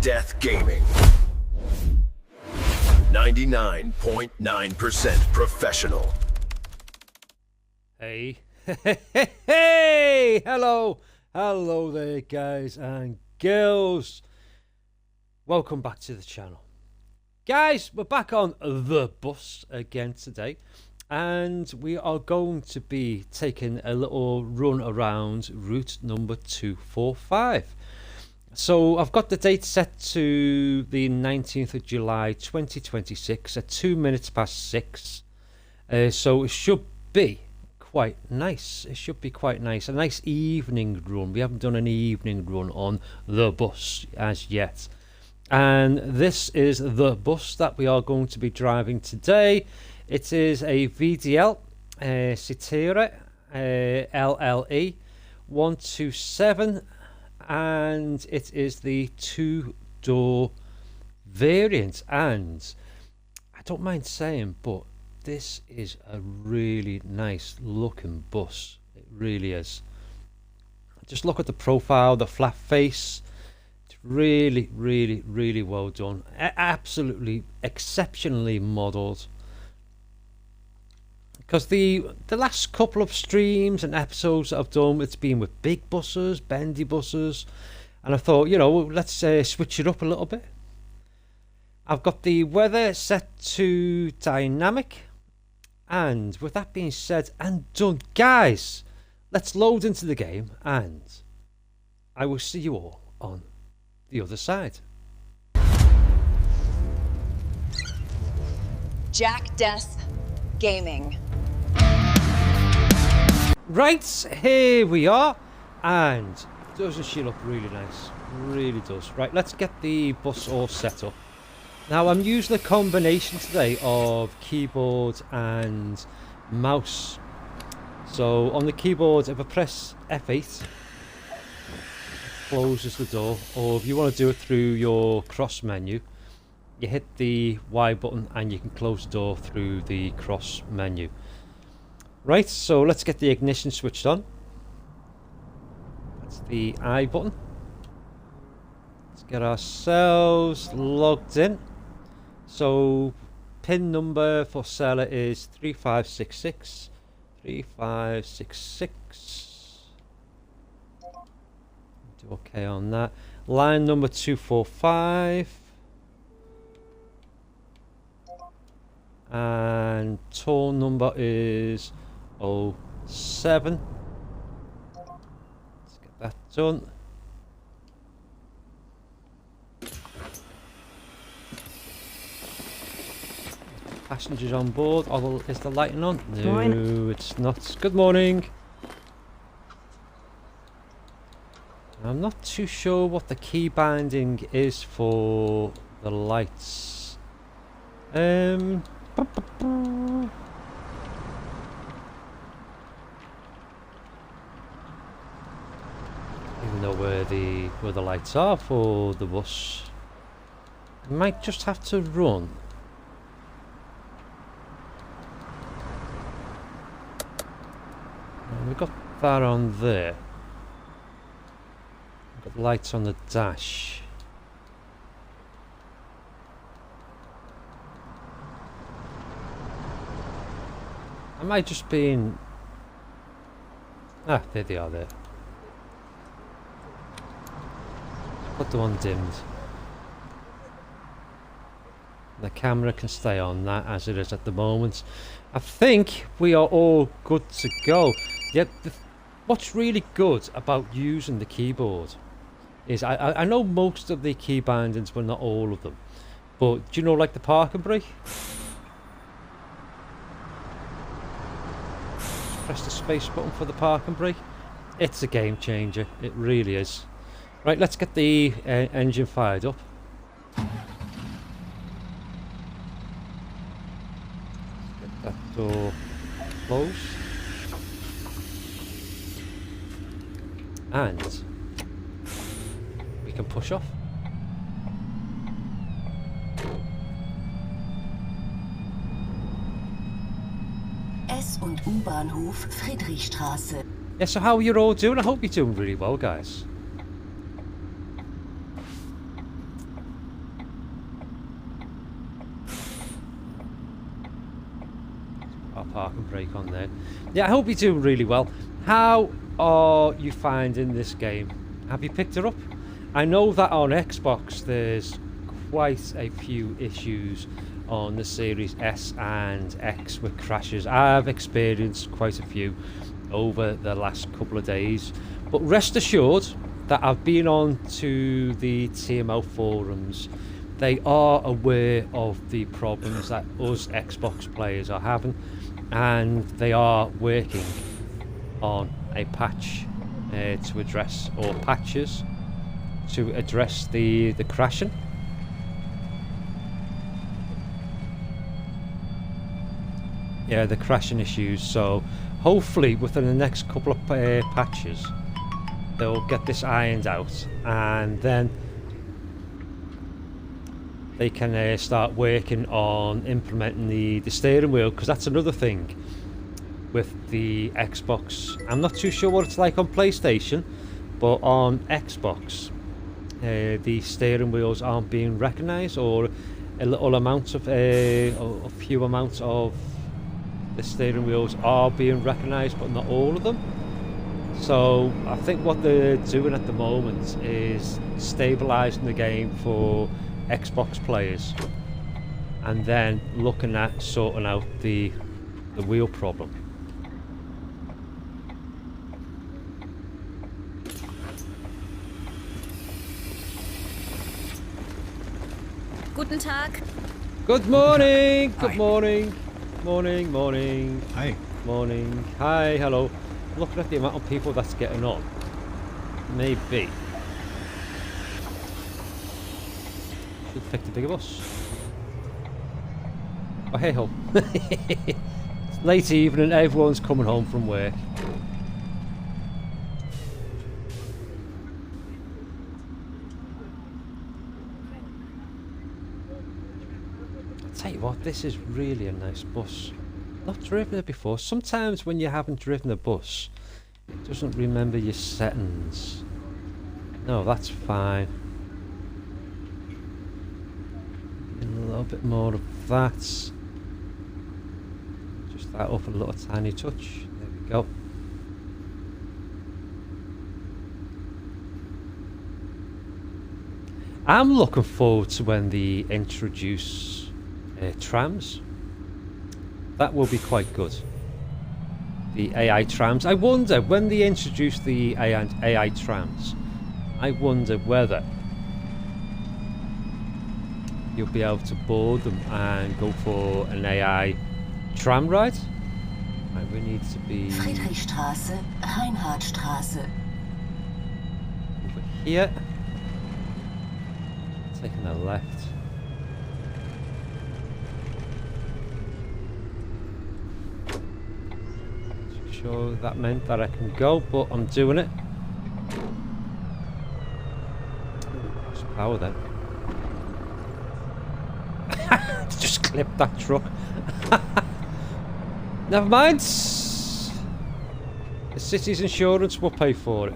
Death Gaming. 99.9% professional. Hey, hey, hello there guys and girls. Welcome back to the channel. Guys, we're back on the bus again today, and we are going to be taking a little run around route number 245. So I've got the date set to the 19th of July 2026 at 2 minutes past 6. So it should be quite nice. It should be quite nice. A nice evening run. We haven't done an evening run on the bus as yet. And this is the bus that we are going to be driving today. It is a VDL Citera LLE 127, and it is the 2-door variant. And I don't mind saying, but this is a really nice looking bus. It really is. Just look at the profile, the flat face. It's really well done. Absolutely exceptionally modelled. Because the last couple of streams and episodes that I've done, it's been with big buses, bendy buses, and I thought, you know, let's switch it up a little bit. I've got the weather set to dynamic, and with that being said and done, guys, let's load into the game, and I will see you all on the other side. Hijacked Gaming. Right, here we are, and doesn't she look really nice? Really does. Right, let's get the bus all set up. Now I'm using a combination today of keyboard and mouse. So on the keyboard, if I press F8, it closes the door, or if you want to do it through your cross menu, you hit the Y button and you can close the door through the cross menu. Right, so let's get the ignition switched on. That's the I button. Let's get ourselves logged in. So pin number for seller is 3566. 3566. Do okay on that. Line number 245. And toll number is 07. Let's get that done. Passengers on board. Oh, is the lighting on? No, it's not. Good morning. I'm not too sure what the key binding is for the lights. Even though where the lights are for the bus, I might just have to run. And we've got that on there. We've got lights on the dash. I might just be in... Ah, there they are there. Put the one dimmed. The camera can stay on that as it is at the moment. I think we are all good to go. Yep. What's really good about using the keyboard is I know most of the key bindings, but not all of them. But do you know, like the parking brake? Press the space button for the parking brake. It's a game changer. It really is. Right, let's get the engine fired up. Get that door closed. And we can push off. S- und U-Bahnhof Friedrichstraße. Yeah, so how are you all doing? I hope you're doing really well, guys. parking brake on there. Yeah, I hope you're doing really well. How are you finding this game? Have you picked it up? I know that on Xbox there's quite a few issues on the Series S and X with crashes. I've experienced quite a few over the last couple of days, but rest assured that I've been on to the TML forums. They are aware of the problems that us Xbox players are having, and they are working on a patch to address, or patches to address the crashing. Yeah, the crashing issues. So hopefully within the next couple of patches they'll get this ironed out, and then they can start working on implementing the steering wheel, because that's another thing with the Xbox. I'm not too sure what it's like on PlayStation, but on Xbox the steering wheels aren't being recognised, or a little amount of a few amounts of the steering wheels are being recognised, but not all of them. So I think what they're doing at the moment is stabilising the game for Xbox players, and then looking at sorting out the wheel problem. Guten Tag. Good morning. Hi. Good morning. Morning. Hi. Morning. Hi. Hello. Looking at the amount of people that's getting on, maybe should pick the bigger bus. Oh, hey ho. It's late evening, everyone's coming home from work. I'll tell you what, this is really a nice bus. Not driven it before. Sometimes when you haven't driven a bus, it doesn't remember your settings. No, that's fine. A little bit more of that. Just that up a little tiny touch. There we go. I'm looking forward to when they introduce trams. That will be quite good. The AI trams. I wonder, when they introduce the AI trams, I wonder whether you'll be able to board them and go for an AI tram ride. Right, we need to be Friedrichstraße, Reinhardtstraße. over here. Taking a left. Sure that meant that I can go, but I'm doing it. Just power then. Just clip that truck. Never mind. The city's insurance will pay for it.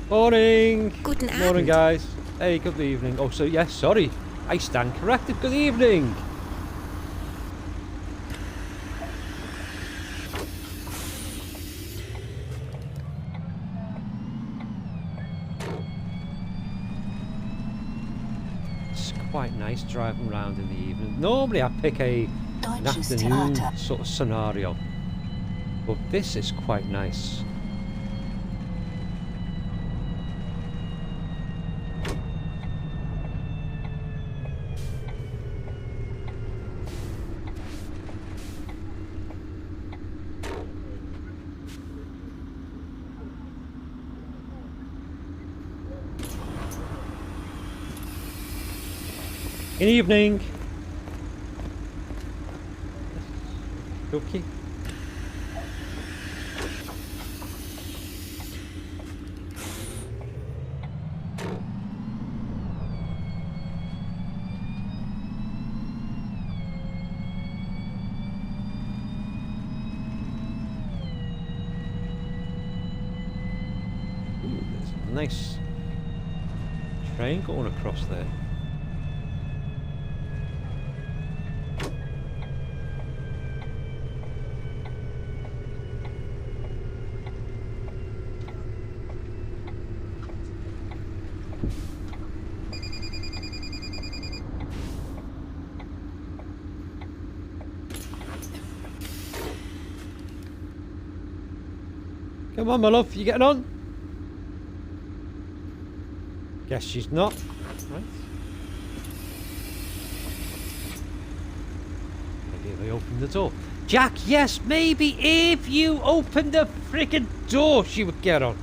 Morning. Guten Morning, Abend. guys. Hey, good evening. Oh, so yes, sorry. I stand corrected. Good evening. It's quite nice driving around in the evening. Normally I pick an Deutsches afternoon Theater. sort of scenario, but this is quite nice. Good evening. Okay. Ooh, that's nice. train going across there. Come on, my love, you getting on? Guess she's not. Right. Maybe if I open the door. Jack, yes, maybe if you open the freaking door, she would get on.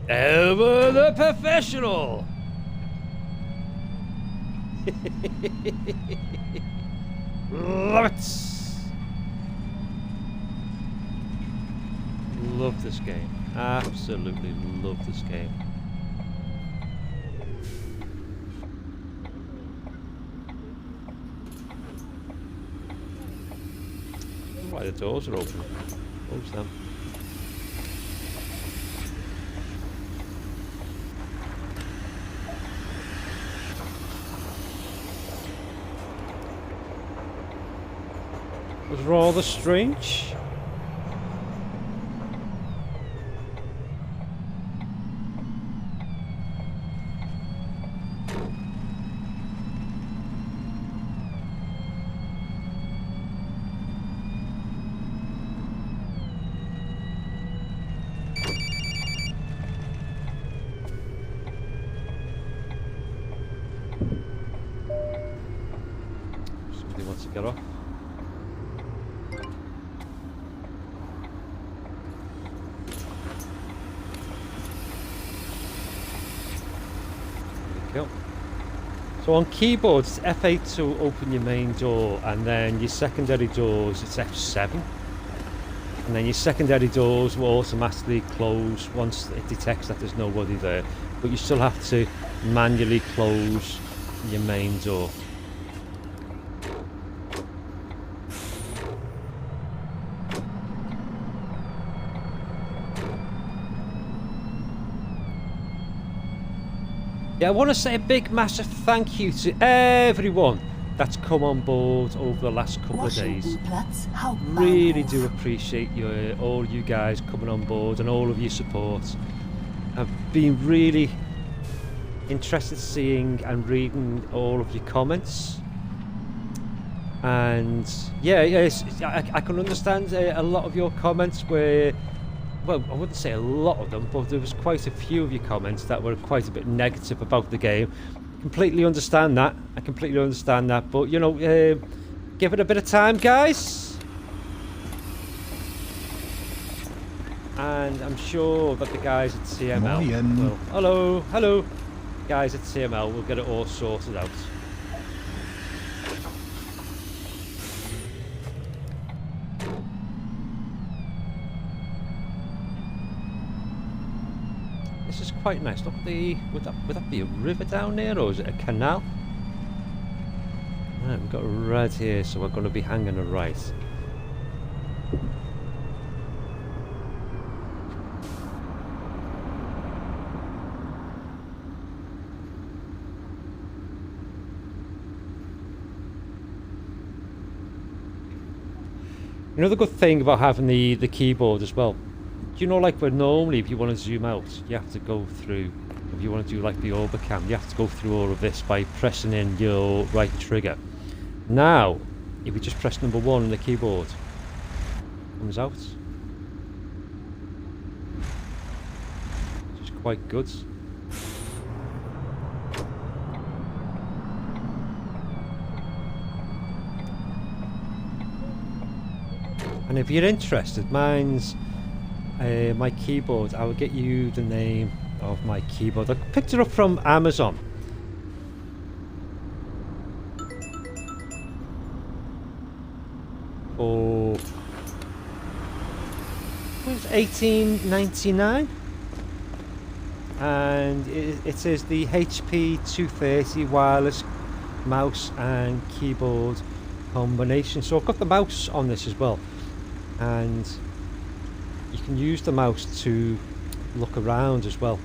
Ever the professional. Love it. Love this game. Absolutely love this game. I don't know why the doors are open. Close them. It was rather strange. Somebody wants to get off. So on keyboards, it's F8 to open your main door, and then your secondary doors, it's F7. And then your secondary doors will automatically close once it detects that there's nobody there. But you still have to manually close your main door. Yeah, I want to say a big massive thank you to everyone that's come on board over the last couple of days. Really do appreciate all you guys coming on board and all of your support. I've been really interested seeing and reading all of your comments. And yeah, yes, I can understand a lot of your comments where, well, I wouldn't say a lot of them, but there was quite a few of your comments that were quite a bit negative about the game. Completely understand that. I completely understand that. But, you know, give it a bit of time, guys. And I'm sure that the guys at CML will... Hello. Guys at CML will get it all sorted out. This is quite nice. Look, would that be a river down there, or is it a canal? Right, we've got a red here, so we're going to be hanging a right. Another good thing about having the keyboard as well. Do you know, like, where normally if you want to zoom out, you have to go through, if you want to do like the overcam, you have to go through all of this by pressing in your right trigger. Now, if you just press number 1 on the keyboard, it comes out. Which is quite good. And if you're interested, mine's my keyboard. I will get you the name of my keyboard. I picked it up from Amazon. For $18.99, and it is the HP 230 wireless mouse and keyboard combination. So I've got the mouse on this as well, and you can use the mouse to look around as well.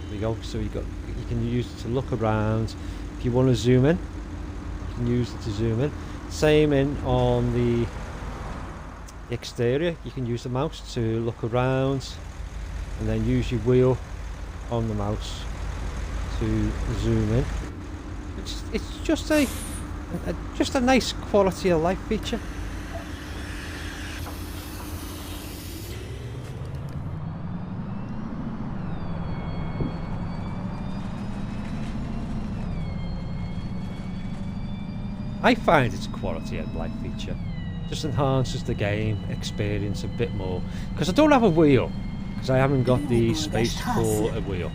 There we go. So you can use it to look around. If you want to zoom in, you can use it to zoom in. Same in on the exterior. You can use the mouse to look around, and then use your wheel on the mouse to zoom in. It's just a nice quality of life feature. I find it's a quality of life feature. Just enhances the game experience a bit more. Because I don't have a wheel. Because I haven't got the space for a wheel.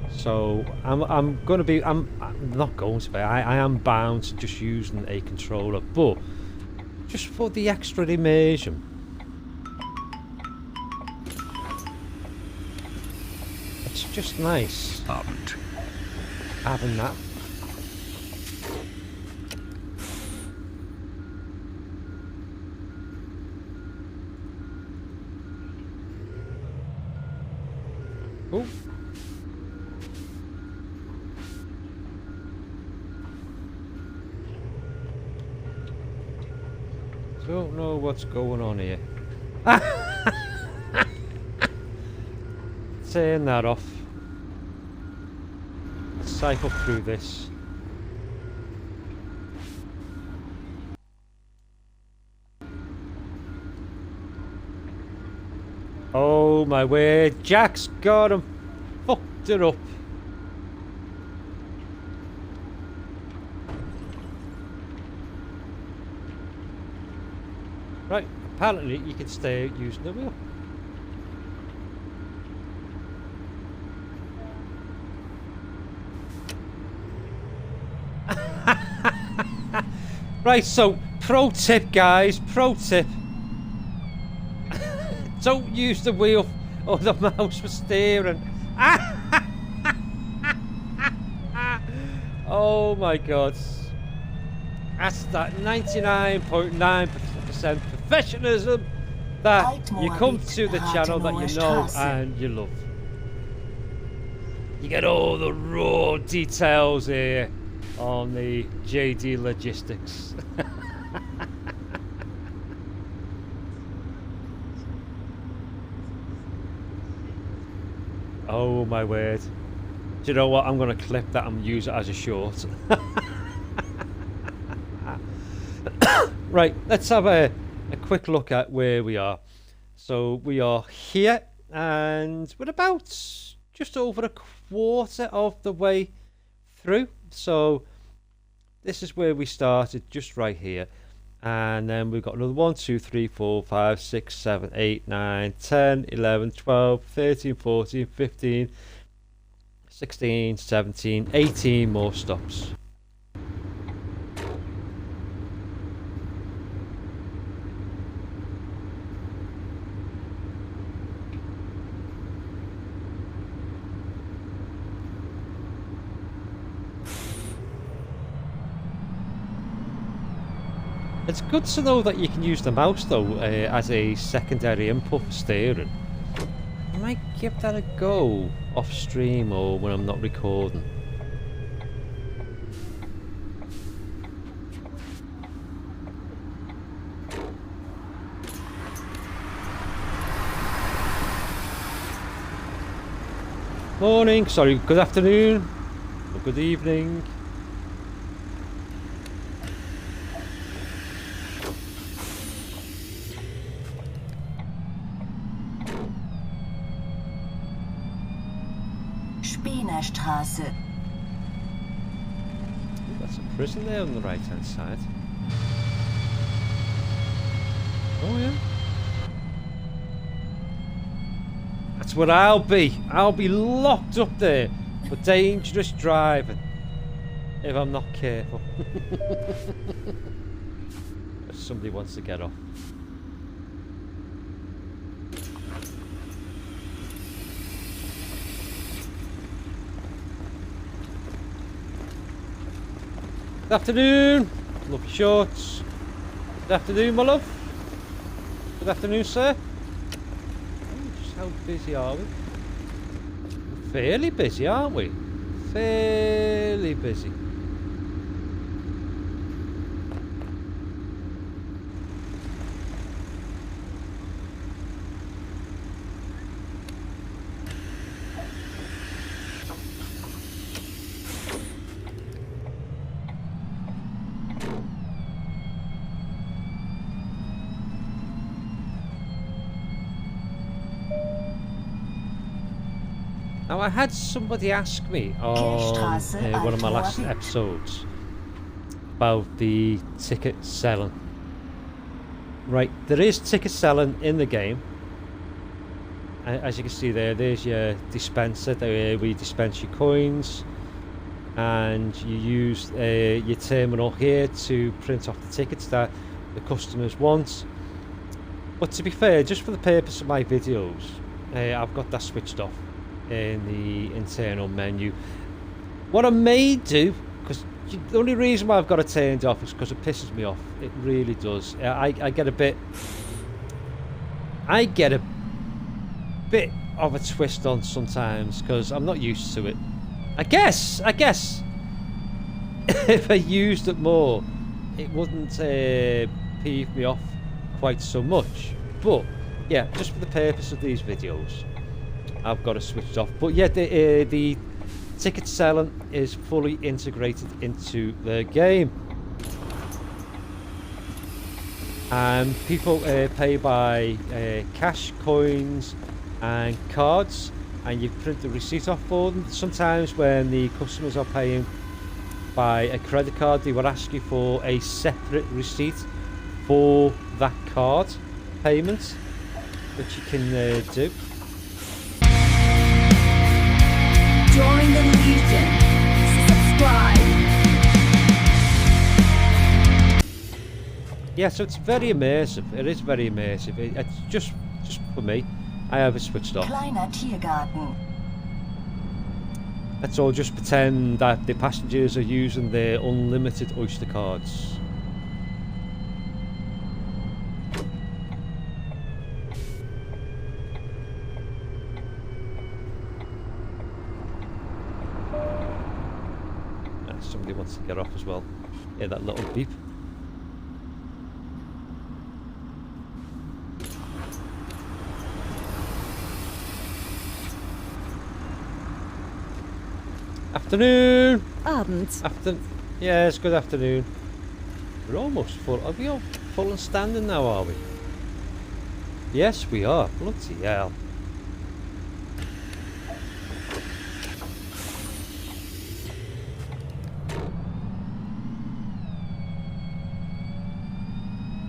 So I'm not going to be. I am bound to just using a controller, but just for the extra immersion. It's just nice having that. Oh. Don't know what's going on here. Turn that off. Let's cycle through this. Oh my word, Jack's got him. Fucked it up. Right, apparently you can stay using the wheel. Right, so pro tip guys, pro tip. Don't use the wheel or the mouse for steering. Oh my god. That's that 99.9% professionalism that you come to the channel that you know and you love. You get all the raw details here on the JD Logistics. Oh my word. Do you know what? I'm going to clip that and use it as a short. Right, let's have a quick look at where we are. So we are here and we're about just over a quarter of the way through. So this is where we started, just right here. And then we've got another 1, 2, 3, 4, 5, 6, 7, 8, 9, 10, 11, 12, 13, 14, 15, 16, 17, 18 more stops. It's good to know that you can use the mouse though as a secondary input for steering. I might give that a go off stream or when I'm not recording. Morning, sorry, good afternoon or good evening. Straße. That's a prison there on the right hand side. Oh yeah. That's where I'll be. I'll be locked up there for dangerous driving if I'm not careful. If somebody wants to get off. Good afternoon. Love your shorts. Good afternoon, my love. Good afternoon, sir. Oh, just how busy are we? We're fairly busy, aren't we? Fairly busy. Now, I had somebody ask me on one of my last episodes about the ticket selling. Right, there is ticket selling in the game. As you can see there's your dispenser where you dispense your coins, and you use your terminal here to print off the tickets that the customers want. But to be fair, just for the purpose of my videos, I've got that switched off in the internal menu. What I may do, because the only reason why I've got it turned off is because it pisses me off. It really does. I get a bit of a twist on sometimes because I'm not used to it. I guess if I used it more, it wouldn't peeve me off quite so much. But yeah, just for the purpose of these videos, I've got it switched off. But yeah, the ticket selling is fully integrated into the game. And people pay by cash, coins and cards, and you print the receipt off for them. Sometimes when the customers are paying by a credit card, they will ask you for a separate receipt for that card payment, which you can do. Join the Legion. Subscribe. Yeah, so it's very immersive. It is very immersive. It's just for me. I have it switched off. Kleiner Tiergarten. Let's all just pretend that the passengers are using their unlimited Oyster cards. Somebody wants to get off as well. Yeah, that little beep. Afternoon. Abend. Yes, good afternoon. We're almost full. Are we all full and standing now, are we? Yes, we are. Bloody hell.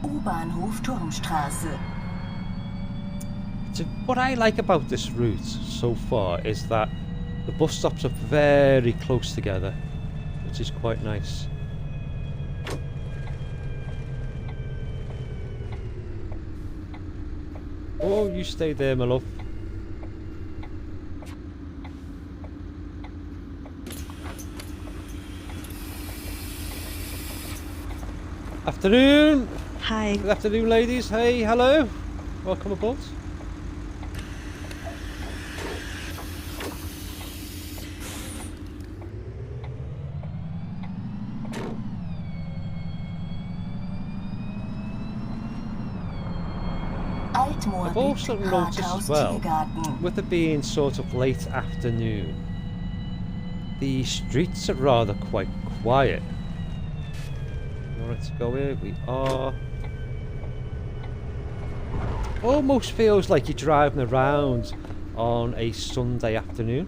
U-Bahnhof Turmstraße. So what I like about this route so far is that the bus stops are very close together, which is quite nice. Oh, you stay there, my love. Afternoon. Hi. Good afternoon, ladies. Hey, hello. Welcome aboard. I've also noticed as well, with it being sort of late afternoon, the streets are rather quite quiet. Alright, to go here, we are. Almost feels like you're driving around on a Sunday afternoon.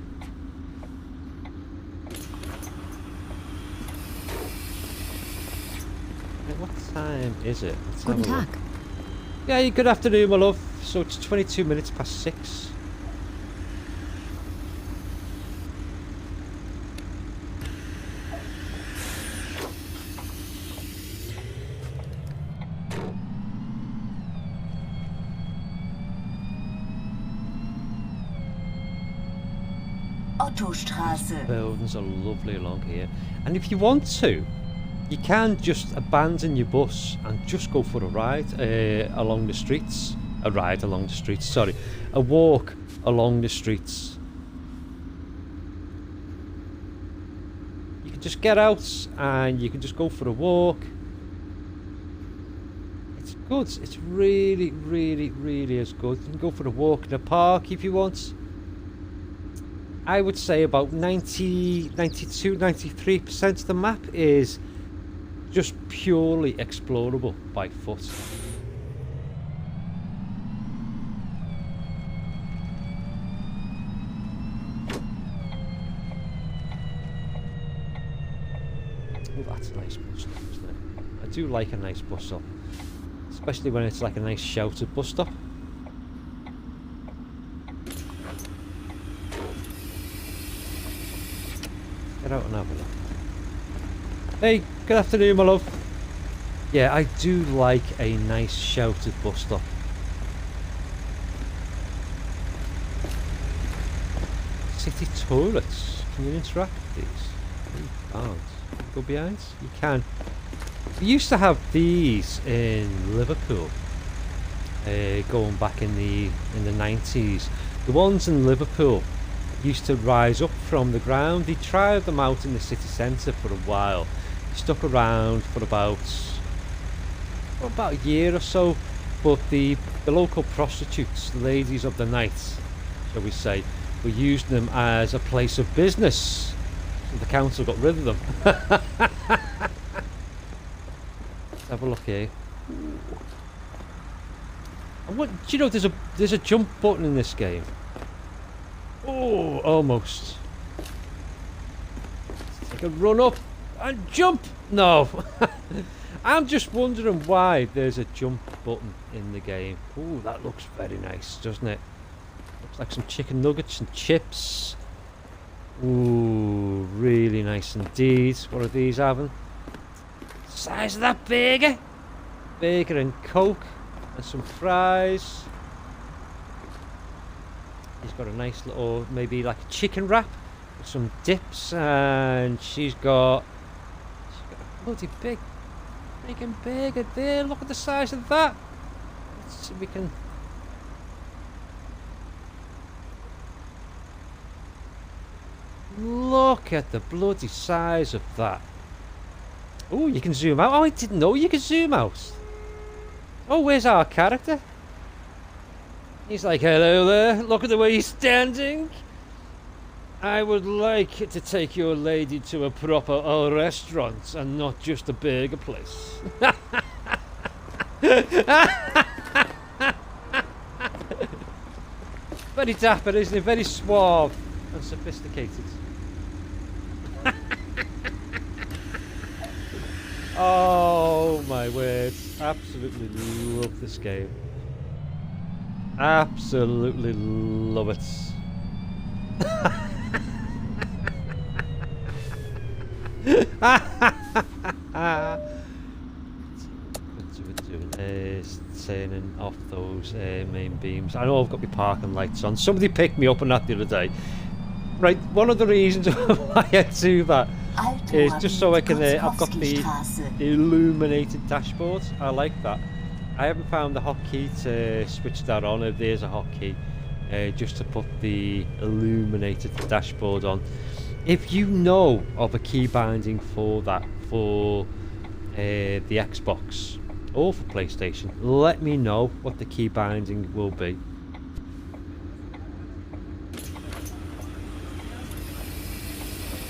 What time is it? Let's have a Guten look. Tag. Yeah, good afternoon, my love. So it's 22 minutes past 6. Ottostraße. Buildings are lovely along here. And if you want to, you can just abandon your bus and just go for a ride along the streets. A ride along the streets, sorry. A walk along the streets. You can just get out and you can just go for a walk. It's good. It's really, really, really is good. You can go for a walk in the park if you want. I would say about 90, 92, 93% of the map is just purely explorable by foot. Oh, that's a nice bus stop, isn't it? I do like a nice bus stop, especially when it's like a nice sheltered bus stop. Get out and have a look. Hey, good afternoon, my love. Yeah, I do like a nice sheltered bus stop. City toilets. Can you interact with these? You can't. Go behind? You can. We used to have these in Liverpool. Going back in the 90s. The ones in Liverpool used to rise up from the ground. They tried them out in the city centre for a while. Stuck around for about a year or so, but the local prostitutes, the ladies of the night, shall we say, were using them as a place of business. So the council got rid of them. Let's have a look here. And what do you know? There's a jump button in this game. Oh, almost. I can run up and jump. No. I'm just wondering why there's a jump button in the game. Oh, that looks very nice, doesn't it? Looks like some chicken nuggets and chips. Ooh, really nice indeed. What are these having? Size of that burger. Burger and Coke and some fries. He's got a nice little, maybe like a chicken wrap with some dips, and she's got a bloody big bacon burger there. Look at the size of that. Let's see if we can. Look at the bloody size of that. Oh, you can zoom out. Oh, I didn't know you could zoom out. Oh, where's our character? He's like, hello there, look at the way he's standing. I would like to take your lady to a proper restaurant and not just a burger place. Very dapper, isn't he? Very suave and sophisticated. Oh my word, absolutely love this game. Absolutely love it. Is turning off those main beams. I know I've got my parking lights on. Somebody picked me up on that the other day. Right, one of the reasons why I do that is just so I can. I've got the illuminated dashboard. I like that. I haven't found the hotkey to switch that on. If there's a hotkey, just to put the illuminated dashboard on. If you know of a key binding for that, for the Xbox or for PlayStation, let me know what the key binding will be.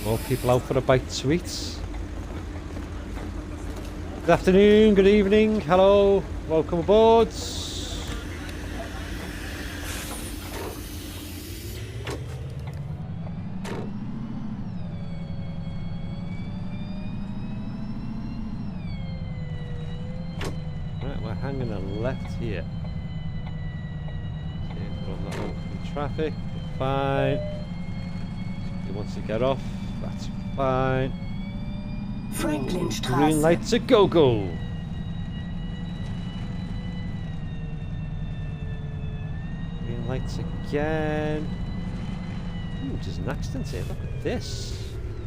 More people out for a bite to eat. Good afternoon, good evening, hello, welcome aboard. Right, we're hanging a left here. Careful of that open traffic, fine. He wants to get off, that's fine. Green lights a go-go. Green lights again. Ooh, there's an accident here. Look at this.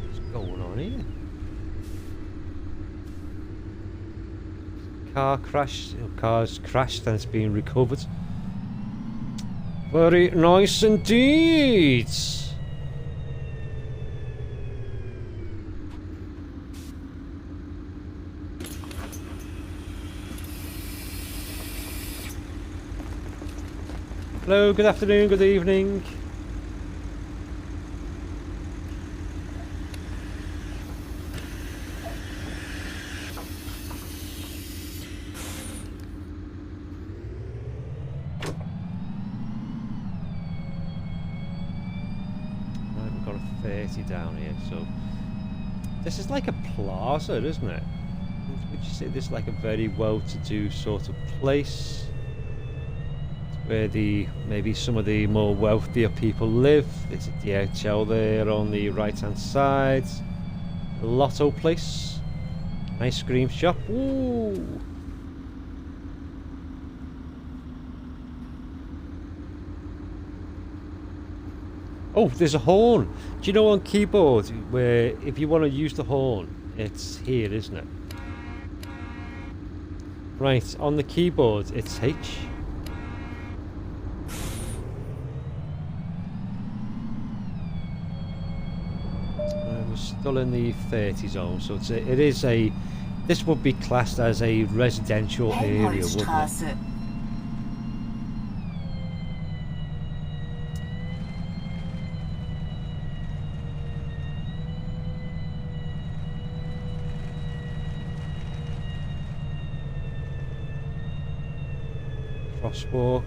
What's going on here? car crash. Cars crashed and it's being recovered. Very nice indeed. Hello, good afternoon, good evening. Right, we've got a 30 down here, so this is like a plaza, isn't it? Would you say this is like a very well-to-do sort of place? Where maybe some of the more wealthier people live. There's a DHL there on the right hand side. A lotto place. Ice cream shop. Ooh. Oh, there's a horn. Do you know on keyboard where if you want to use the horn, it's here, isn't it? Right, on the keyboard it's H. Still in the 30 zone, so this would be classed as a residential area, wouldn't it? Crosswalk.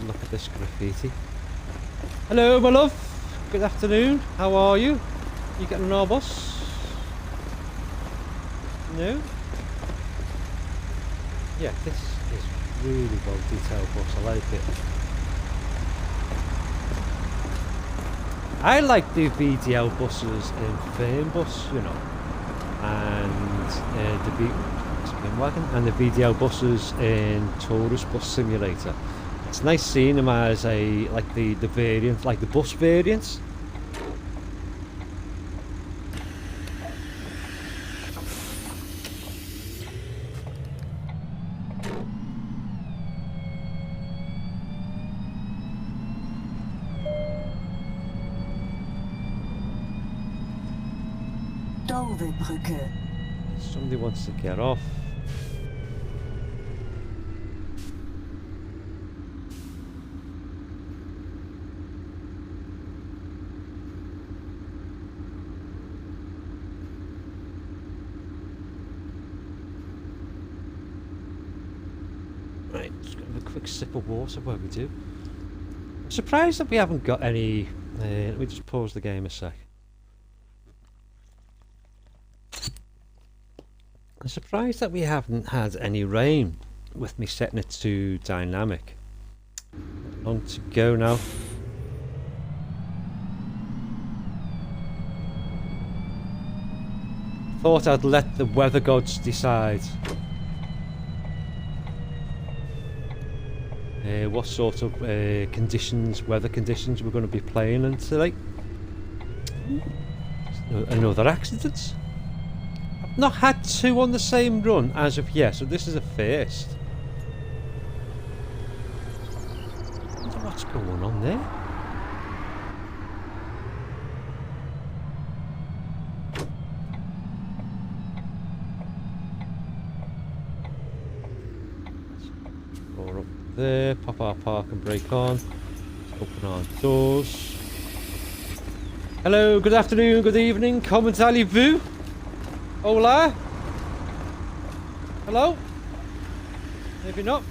Look at this graffiti. Hello, my love. Good afternoon. How are you? You getting on our bus? No? Yeah, this is really well detailed bus. I like it. I like the VDL buses in Fernbus, you know, and the VDL buses in Tourist Bus Simulator. It's nice seeing them as the variant, like the bus variants. Somebody wants to get off. Right, just gonna have a quick sip of water while we do. I'm surprised that we haven't got any. Let me just pause the game a sec. I'm surprised that we haven't had any rain with me setting it to dynamic. On to go now. Thought I'd let the weather gods decide what sort of weather conditions we're going to be playing in today. Another accident. I've not had two on the same run as of yet, so this is a first. I wonder what's going on there. Roar up there, pop our park and brake on. Let's open our doors. Hello, good afternoon, good evening, comment allez-vous? Hola? Hello? Maybe not.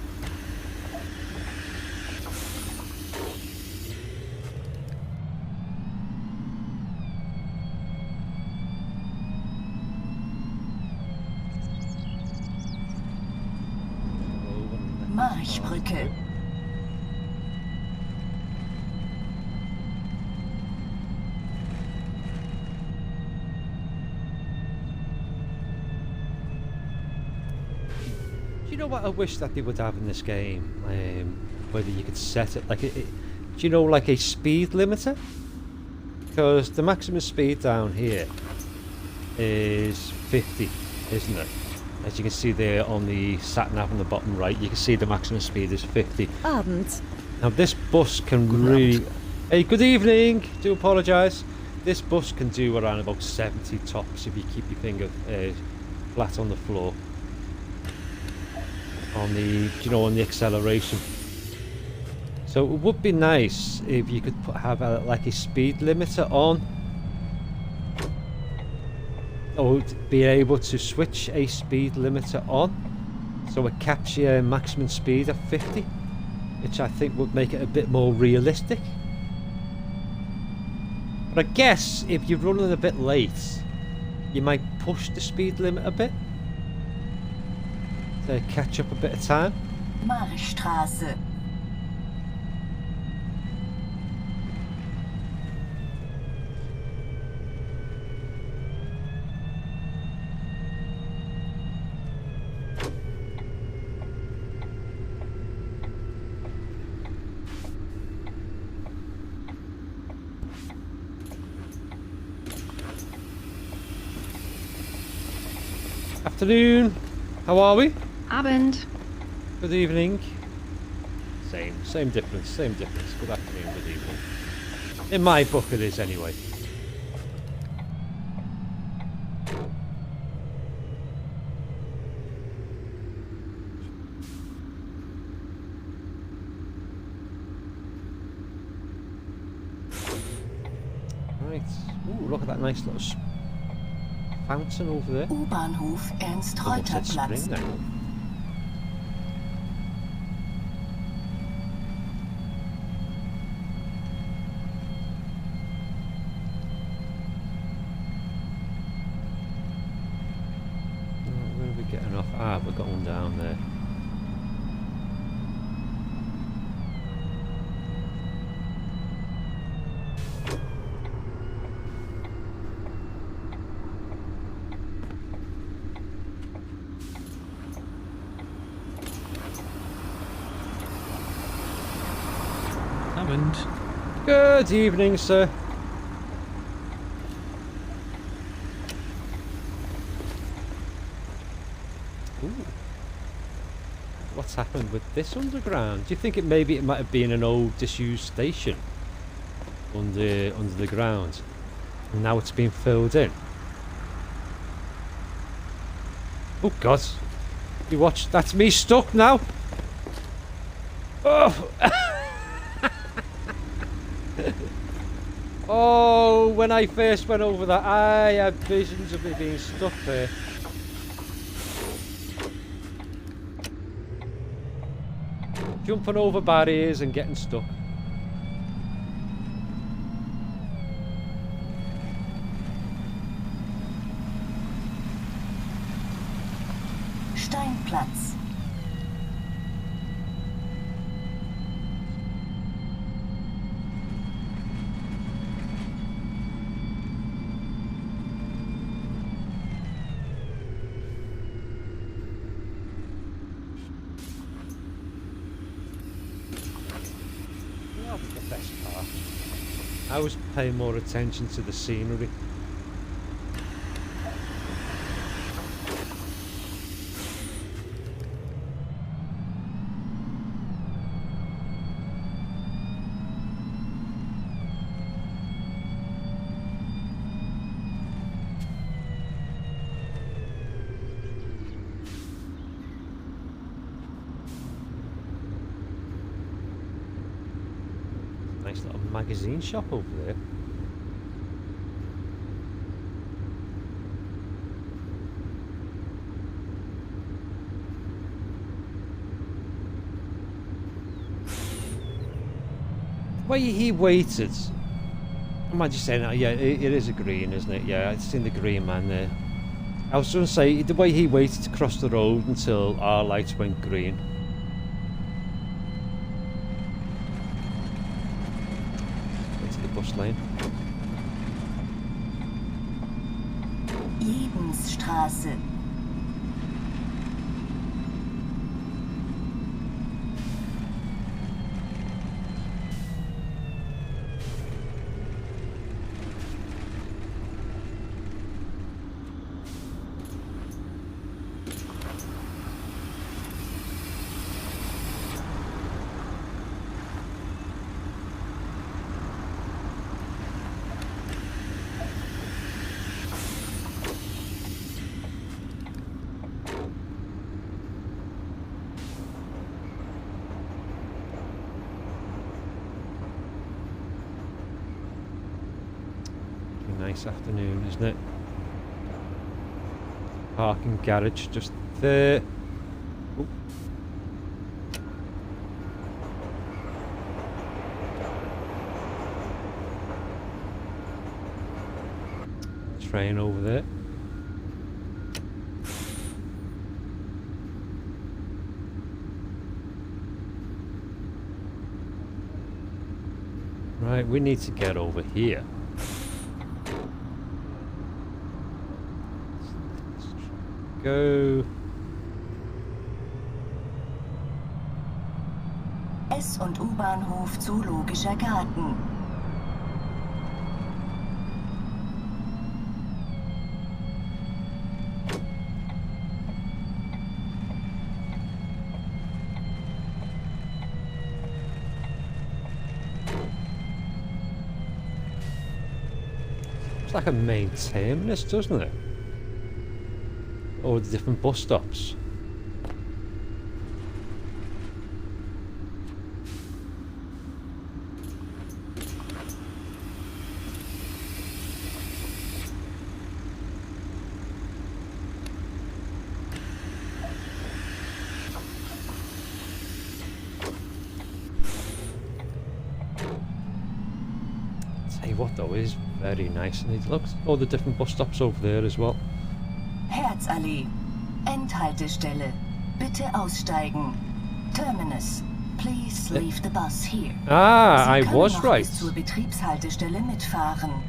Marschbrücke. know what I wish that they would have in this game? Whether you could set it like do you know, like a speed limiter? Because the maximum speed down here is 50, isn't it? As you can see there on the sat nav on the bottom right, you can see the maximum speed is 50. Abend. Now this bus can really... Hey, good evening! Do apologise. This bus can do around about 70 tops if you keep your finger flat on the floor. On the, you know, on the acceleration. So it would be nice if you could have like a speed limiter on. Or be able to switch a speed limiter on. So it caps your maximum speed at 50. Which I think would make it a bit more realistic. But I guess if you're running a bit late, you might push the speed limit a bit to catch up a bit of time. Marschstraße. Afternoon. How are we? Abend. Good evening. Same difference, same difference. Good afternoon, good evening. In my book it is anyway. Right. Ooh, look at that nice little fountain over there. U-Bahnhof Looks like Ernst-Reuter-Platz. spring now. Where are we getting off? Ah, we're going down there. Abend. Good evening, sir. Ooh. What's happened with this underground? Do you think maybe it might have been an old disused station under the ground, and now it's been filled in? Oh God! You watch? That's me stuck now. Oh! Oh, when I first went over that, I had visions of me being stuck there. Jumping over barriers and getting stuck. Steinplatz. The best part. I was paying more attention to the scenery. Nice little magazine shop over there. The way he waited, am I just saying that? Yeah, it is a green, isn't it? Yeah, it's in the green man there. I was going to say, the way he waited to cross the road until our lights went green. Bus lane. Jedensstraße. nice afternoon, isn't it? Parking garage just there. Ooh. Train over there. Right, we need to get over here. Let's go. S- und U-Bahnhof Zoologischer Garten. It's like a main terminus, doesn't it? Or the different bus stops. Tell you what though, it is very nice, and it looks all the different bus stops over there as well. Herzallee. Endhaltestelle. Bitte aussteigen. Terminus. Please leave the bus here. Ah, Sie I können was noch right. bis zur Betriebshaltestelle mitfahren.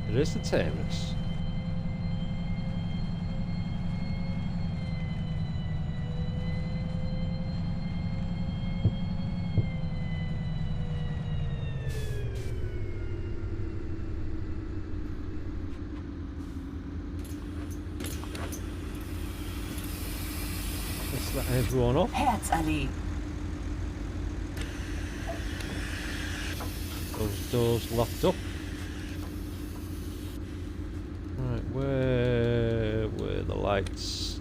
It is the terminus. Let's let everyone off. Herzallee. Those doors locked up. Right, where were the lights?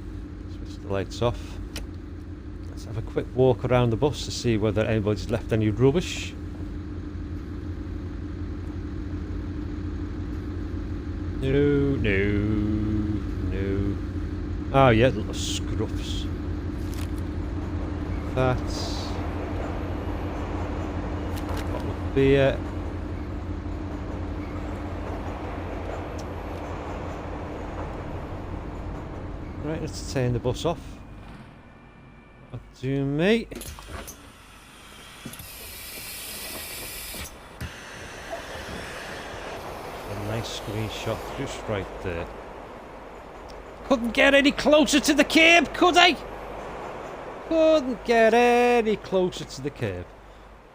Switch the lights off. Let's have a quick walk around the bus to see whether anybody's left any rubbish. No, no, no. Oh yeah, little scruffs. That's bottle of beer. Right, let's turn the bus off. That'll do me. A nice screenshot just right there. Couldn't get any closer to the curb, could I? Couldn't get any closer to the curb.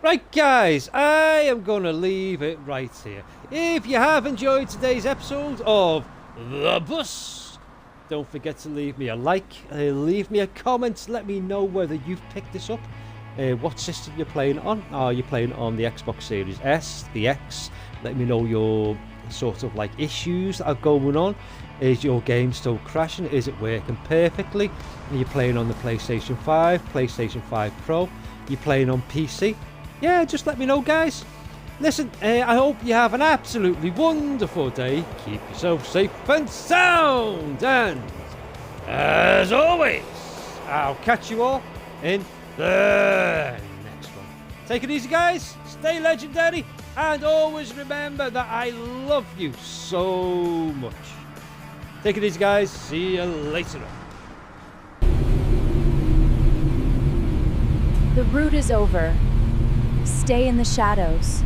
Right guys, I am going to leave it right here. If you have enjoyed today's episode of The Bus, don't forget to leave me a like, leave me a comment, let me know whether you've picked this up, what system you're playing on. Are you playing on the Xbox Series S, the X? Let me know your sort of like issues that are going on. Is your game still crashing? Is it working perfectly? Are you playing on the PlayStation 5, PlayStation 5 Pro? You playing on PC? Yeah, just let me know, guys. Listen, I hope you have an absolutely wonderful day. Keep yourself safe and sound. And as always, I'll catch you all in the next one. Take it easy, guys. Stay legendary. And always remember that I love you so much. Take it easy, guys. See you later. The route is over. Stay in the shadows.